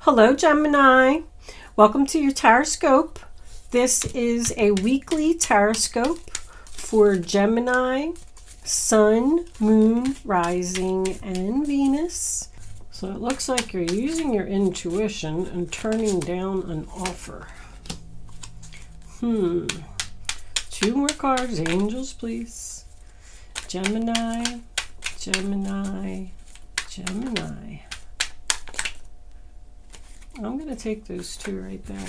Hello, Gemini. Welcome to your horoscope. This is a weekly horoscope for Gemini, Sun, Moon, Rising, and Venus. So it looks like you're using your intuition and turning down an offer. Two more cards, angels, please. Gemini, Gemini, Gemini. I'm going to take those two right there.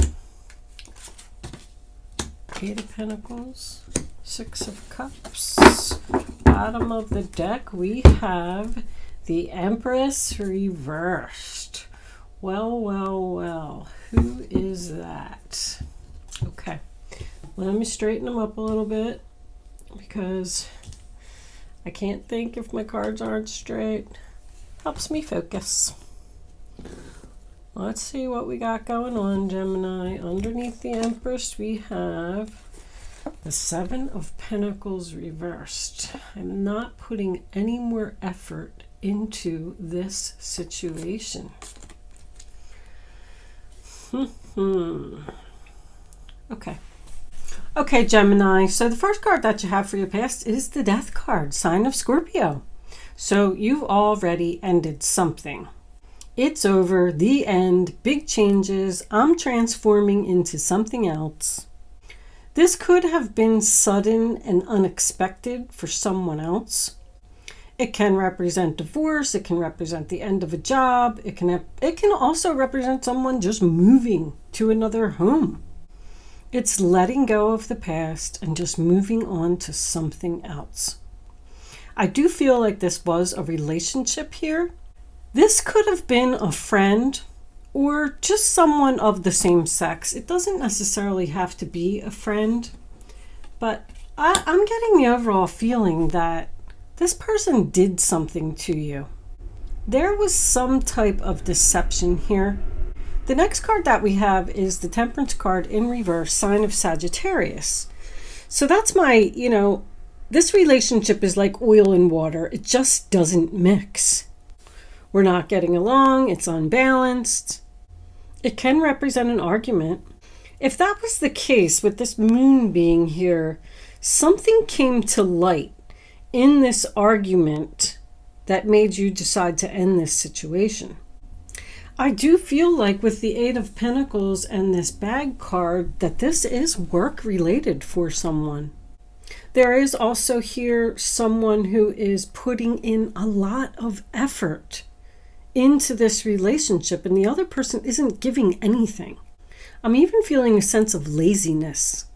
Eight of Pentacles, Six of Cups. Bottom of the deck, we have the Empress reversed. Well. Who is that? Okay. Let me straighten them up a little bit because I can't think if my cards aren't straight. Helps me focus. Let's see what we got going on, Gemini. Underneath the Empress, we have the Seven of Pentacles reversed. I'm not putting any more effort into this situation. Okay, Gemini. So the first card that you have for your past is the Death card, sign of Scorpio. So you've already ended something. It's over, the end, big changes, I'm transforming into something else. This could have been sudden and unexpected for someone else. It can represent divorce, it can represent the end of a job, it can also represent someone just moving to another home. It's letting go of the past and just moving on to something else. I do feel like this was a relationship here. This could have been a friend or just someone of the same sex. It doesn't necessarily have to be a friend, but I'm getting the overall feeling that this person did something to you. There was some type of deception here. The next card that we have is the Temperance card in reverse, sign of Sagittarius. So that's my, this relationship is like oil and water. It just doesn't mix. We're not getting along, it's unbalanced. It can represent an argument. If that was the case with this moon being here, something came to light in this argument that made you decide to end this situation. I do feel like with the Eight of Pentacles and this Bag card that this is work related for someone. There is also here someone who is putting in a lot of effort into this relationship and the other person isn't giving anything. I'm even feeling a sense of laziness.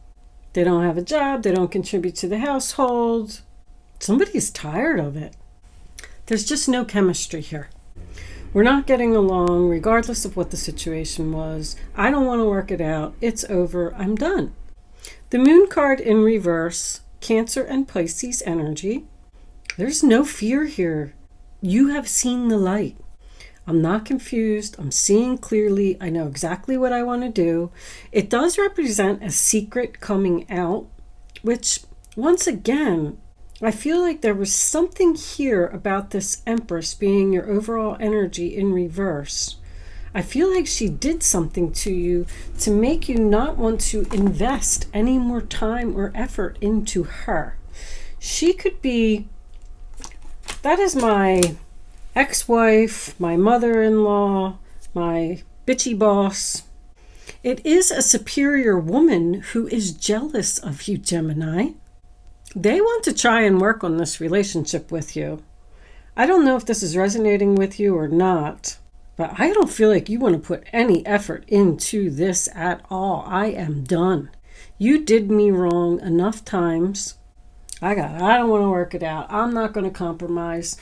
They don't have a job, they don't contribute to the household. Somebody's tired of it. There's just no chemistry here. We're not getting along regardless of what the situation was. I don't want to work it out. It's over. I'm done. The Moon card in reverse, Cancer and Pisces energy. There's no fear here. You have seen the light. I'm not confused. I'm seeing clearly. I know exactly what I want to do. It does represent a secret coming out, which once again, I feel like there was something here about this Empress being your overall energy in reverse. I feel like she did something to you to make you not want to invest any more time or effort into her. She could be, that is my ex-wife, my mother-in-law, my bitchy boss. It is a superior woman who is jealous of you, Gemini. They want to try and work on this relationship with you. I don't know if this is resonating with you or not, but I don't feel like you want to put any effort into this at all. I am done. You did me wrong enough times. I don't want to work it out. I'm not going to compromise.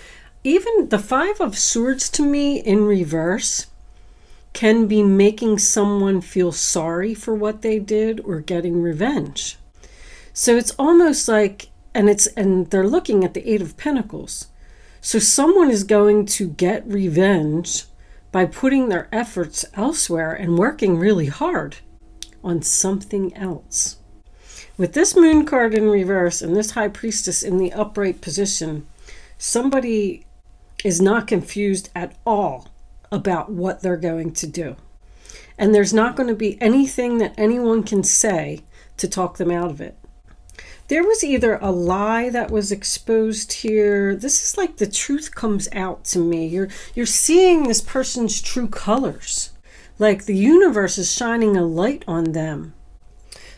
Even the Five of Swords to me in reverse can be making someone feel sorry for what they did or getting revenge. So it's almost like, and they're looking at the Eight of Pentacles. So someone is going to get revenge by putting their efforts elsewhere and working really hard on something else. With this Moon card in reverse and this High Priestess in the upright position, somebody is not confused at all about what they're going to do. And there's not going to be anything that anyone can say to talk them out of it. There was either a lie that was exposed here. This is like the truth comes out to me. You're seeing this person's true colors. Like the universe is shining a light on them.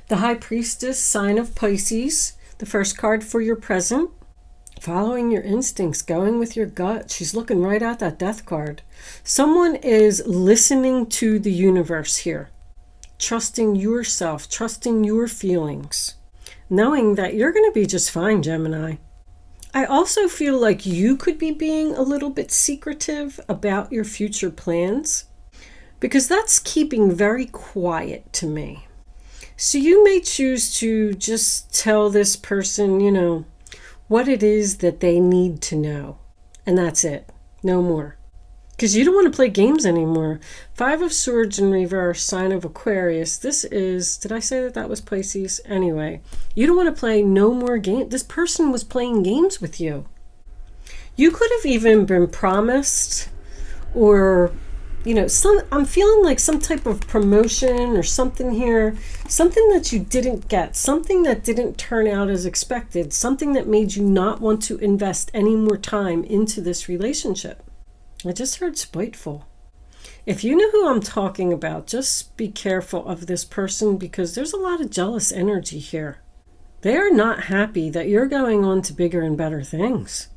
The High Priestess, sign of Pisces, the first card for your present. Following your instincts, going with your gut. She's looking right at that death card. Someone is listening to the universe here. Trusting yourself, trusting your feelings. Knowing that you're going to be just fine, Gemini. I also feel like you could be being a little bit secretive about your future plans, because that's keeping very quiet to me. So you may choose to just tell this person, what it is that they need to know. And that's it. No more. Because you don't want to play games anymore. 5 of Swords in reverse, sign of Aquarius. This is, did I say that was Pisces? Anyway, you don't want to play no more games. This person was playing games with you. You could have even been promised, or, I'm feeling like some type of promotion or something here. Something that you didn't get. Something that didn't turn out as expected. Something that made you not want to invest any more time into this relationship. I just heard spiteful. If you know who I'm talking about, just be careful of this person, because there's a lot of jealous energy here. They are not happy that you're going on to bigger and better things.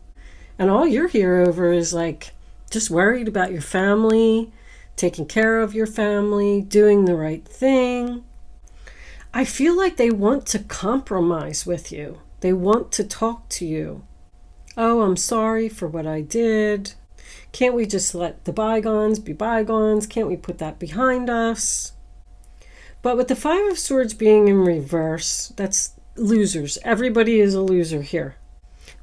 And all you're here over is like just worried about your family, taking care of your family, doing the right thing. I feel like they want to compromise with you. They want to talk to you. Oh, I'm sorry for what I did. Can't we just let the bygones be bygones? Can't we put that behind us? But with the 5 of Swords being in reverse, that's losers. Everybody is a loser here.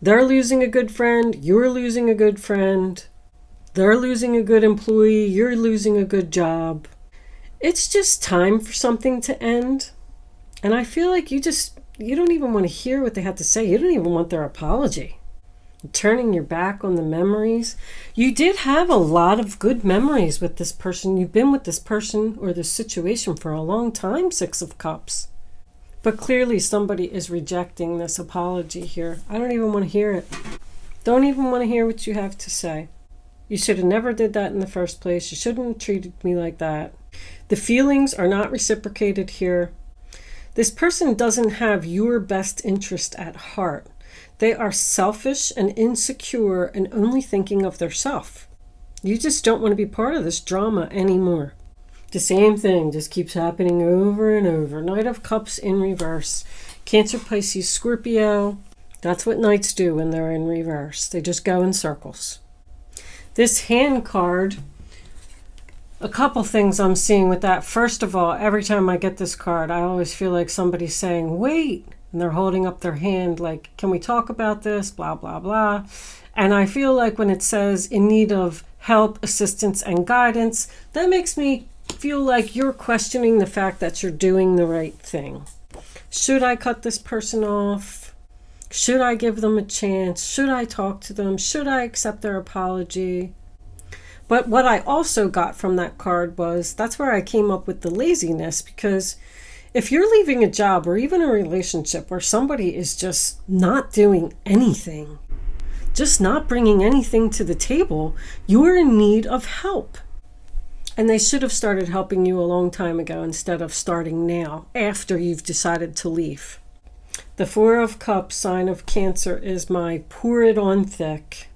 They're losing a good friend. You're losing a good friend. They're losing a good employee. You're losing a good job. It's just time for something to end. And I feel like you don't even want to hear what they have to say. You don't even want their apology. Turning your back on the memories. You did have a lot of good memories with this person. You've been with this person or this situation for a long time, 6 of Cups. But clearly somebody is rejecting this apology here. I don't even want to hear it. Don't even want to hear what you have to say. You should have never did that in the first place. You shouldn't have treated me like that. The feelings are not reciprocated here. This person doesn't have your best interest at heart. They are selfish and insecure and only thinking of their self. You just don't want to be part of this drama anymore. The same thing just keeps happening over and over. Knight of Cups in reverse. Cancer, Pisces, Scorpio. That's what knights do when they're in reverse. They just go in circles. This hand card, a couple things I'm seeing with that. First of all, every time I get this card, I always feel like somebody's saying, wait. And they're holding up their hand like, can we talk about this? Blah, blah, blah. And I feel like when it says in need of help, assistance, and guidance, that makes me feel like you're questioning the fact that you're doing the right thing. Should I cut this person off? Should I give them a chance? Should I talk to them? Should I accept their apology? But what I also got from that card was, that's where I came up with the laziness, because if you're leaving a job or even a relationship where somebody is just not doing anything, just not bringing anything to the table, you're in need of help. And they should have started helping you a long time ago instead of starting now, after you've decided to leave. The 4 of Cups, sign of Cancer, is my pour it on thick.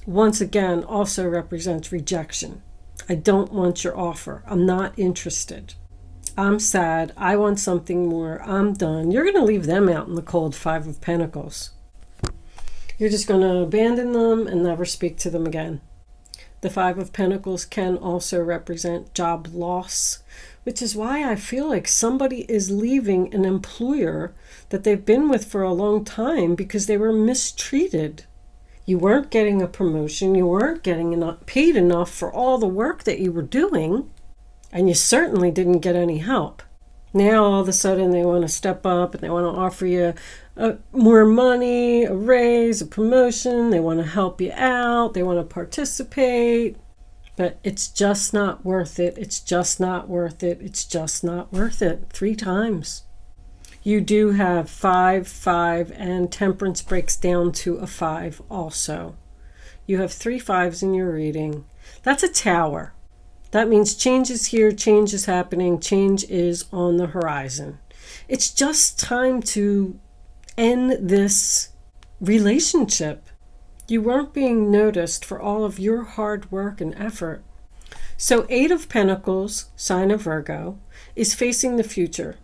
Once again, also represents rejection. I don't want your offer. I'm not interested. I'm sad. I want something more. I'm done. You're going to leave them out in the cold, 5 of Pentacles. You're just going to abandon them and never speak to them again. The 5 of Pentacles can also represent job loss, which is why I feel like somebody is leaving an employer that they've been with for a long time because they were mistreated. You weren't getting a promotion. You weren't getting paid enough for all the work that you were doing. And you certainly didn't get any help. Now all of a sudden they want to step up and they want to offer you more money, a raise, a promotion. They want to help you out. They want to participate. But it's just not worth it. It's just not worth it. It's just not worth it. 3 times. You do have 5, 5, and temperance breaks down to a 5 also. You have 3 5s in your reading. That's a tower. That means change is here, change is happening, change is on the horizon. It's just time to end this relationship. You weren't being noticed for all of your hard work and effort. So 8 of Pentacles, sign of Virgo, is facing the future.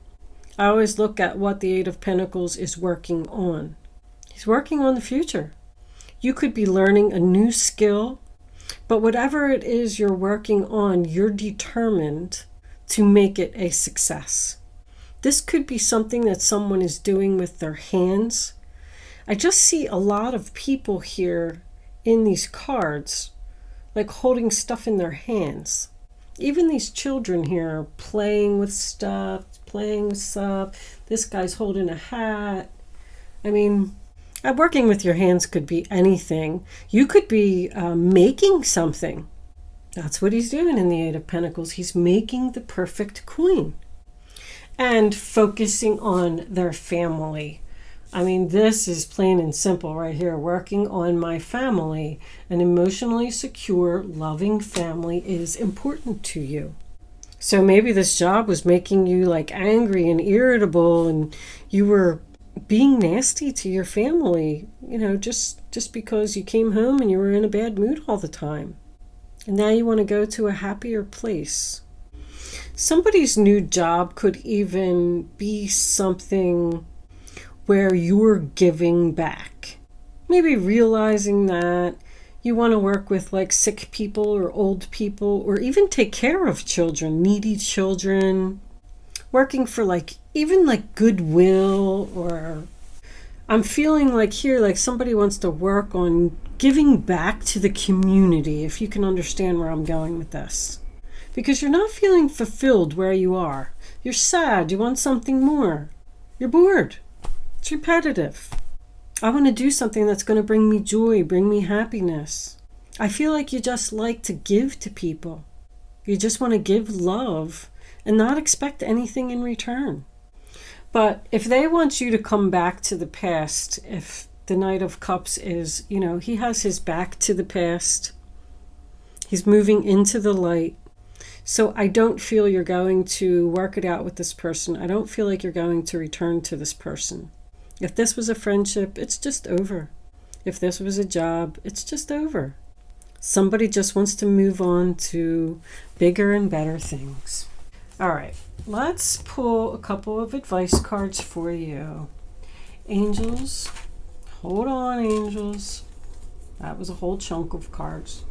I always look at what the 8 of Pentacles is working on. He's working on the future. You could be learning a new skill, but whatever it is you're working on, you're determined to make it a success. This could be something that someone is doing with their hands. I just see a lot of people here in these cards, like holding stuff in their hands. Even these children here are playing with stuff, This guy's holding a hat. I mean, working with your hands could be anything. You could be making something. That's what he's doing in the 8 of Pentacles. He's making the perfect queen. And focusing on their family. I mean, this is plain and simple right here. Working on my family. An emotionally secure, loving family is important to you. So maybe this job was making you like angry and irritable, and you were being nasty to your family, you know, just because you came home and you were in a bad mood all the time. And now you want to go to a happier place. Somebody's new job could even be something where you're giving back. Maybe realizing that you want to work with like sick people or old people, or even take care of children, needy children. Working for like even like Goodwill, or I'm feeling like here like somebody wants to work on giving back to the community, if you can understand where I'm going with this. Because you're not feeling fulfilled where you are. You're sad. You want something more. You're bored. It's repetitive. I want to do something that's going to bring me joy, bring me happiness. I feel like you just like to give to people. You just want to give love and not expect anything in return. But if they want you to come back to the past, if the Knight of Cups is, you know, he has his back to the past. He's moving into the light. So I don't feel you're going to work it out with this person. I don't feel like you're going to return to this person. If this was a friendship, it's just over. If this was a job, it's just over. Somebody just wants to move on to bigger and better things. All right, let's pull a couple of advice cards for you. Angels, hold on, angels. That was a whole chunk of cards.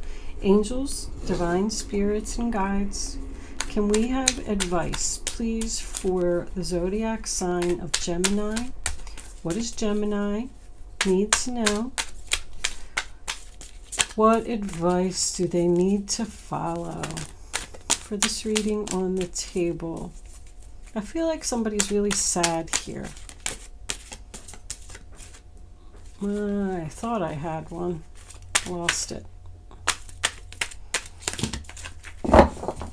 Angels, divine spirits, and guides, can we have advice, please, for the zodiac sign of Gemini? What does Gemini need to know? What advice do they need to follow for this reading on the table? I feel like somebody's really sad here. I thought I had one. Lost it.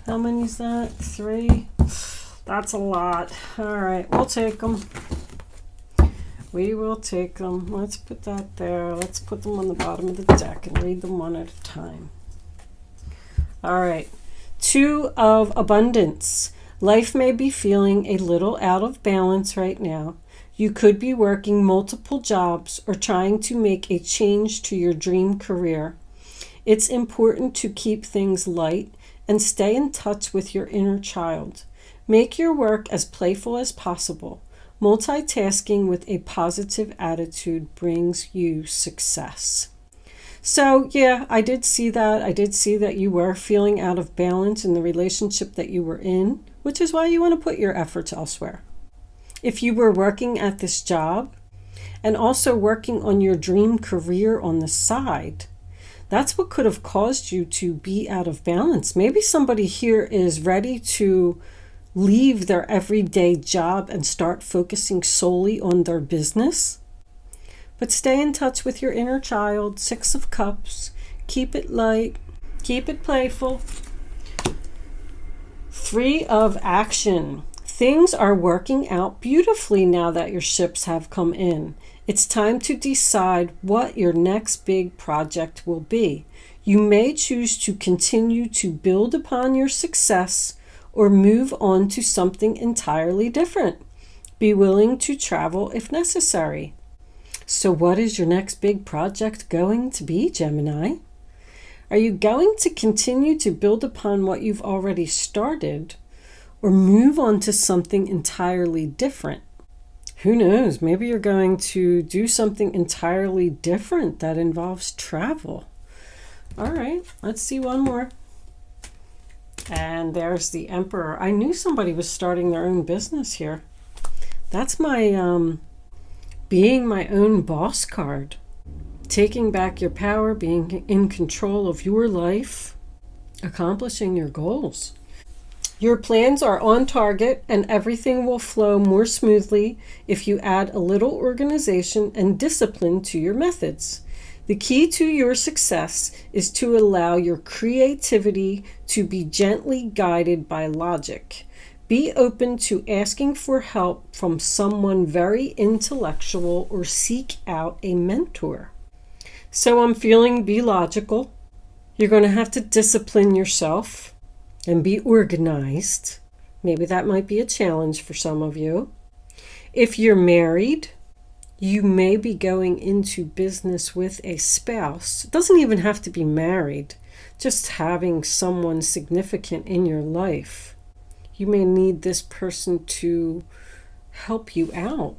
How many is that? 3? That's a lot. All right, we'll take them. We will take them. Let's put that there. Let's put them on the bottom of the deck and read them one at a time. All right. 2 of Abundance. Life may be feeling a little out of balance right now. You could be working multiple jobs or trying to make a change to your dream career. It's important to keep things light and stay in touch with your inner child. Make your work as playful as possible. Multitasking with a positive attitude brings you success. So yeah, I did see that. I did see that you were feeling out of balance in the relationship that you were in, which is why you want to put your efforts elsewhere. If you were working at this job and also working on your dream career on the side, that's what could have caused you to be out of balance. Maybe somebody here is ready to leave their everyday job and start focusing solely on their business. But stay in touch with your inner child. 6 of Cups. Keep it light. Keep it playful. 3 of action. Things are working out beautifully now that your ships have come in. It's time to decide what your next big project will be. You may choose to continue to build upon your success or move on to something entirely different. Be willing to travel if necessary. So what is your next big project going to be, Gemini? Are you going to continue to build upon what you've already started or move on to something entirely different? Who knows? Maybe you're going to do something entirely different that involves travel. All right, let's see one more. And there's the Emperor. I knew somebody was starting their own business here. That's my being my own boss card. Taking back your power, being in control of your life, accomplishing your goals. Your plans are on target and everything will flow more smoothly if you add a little organization and discipline to your methods. The key to your success is to allow your creativity to be gently guided by logic. Be open to asking for help from someone very intellectual or seek out a mentor. So I'm feeling be logical. You're going to have to discipline yourself and be organized. Maybe that might be a challenge for some of you. If you're married, you may be going into business with a spouse. It doesn't even have to be married, just having someone significant in your life. You may need this person to help you out.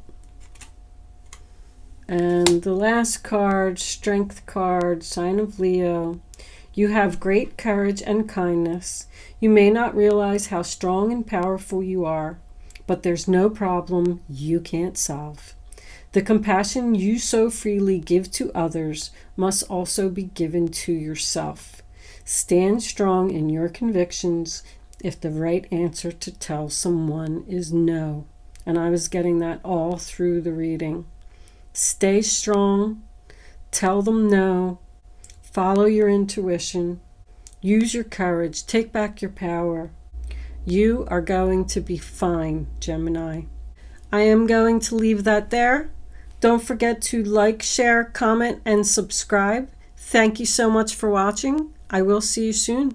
And the last card, Strength card, sign of Leo. You have great courage and kindness. You may not realize how strong and powerful you are, but there's no problem you can't solve. The compassion you so freely give to others must also be given to yourself. Stand strong in your convictions if the right answer to tell someone is no. And I was getting that all through the reading. Stay strong, tell them no, follow your intuition, use your courage, take back your power. You are going to be fine, Gemini. I am going to leave that there. Don't forget to like, share, comment, and subscribe. Thank you so much for watching. I will see you soon.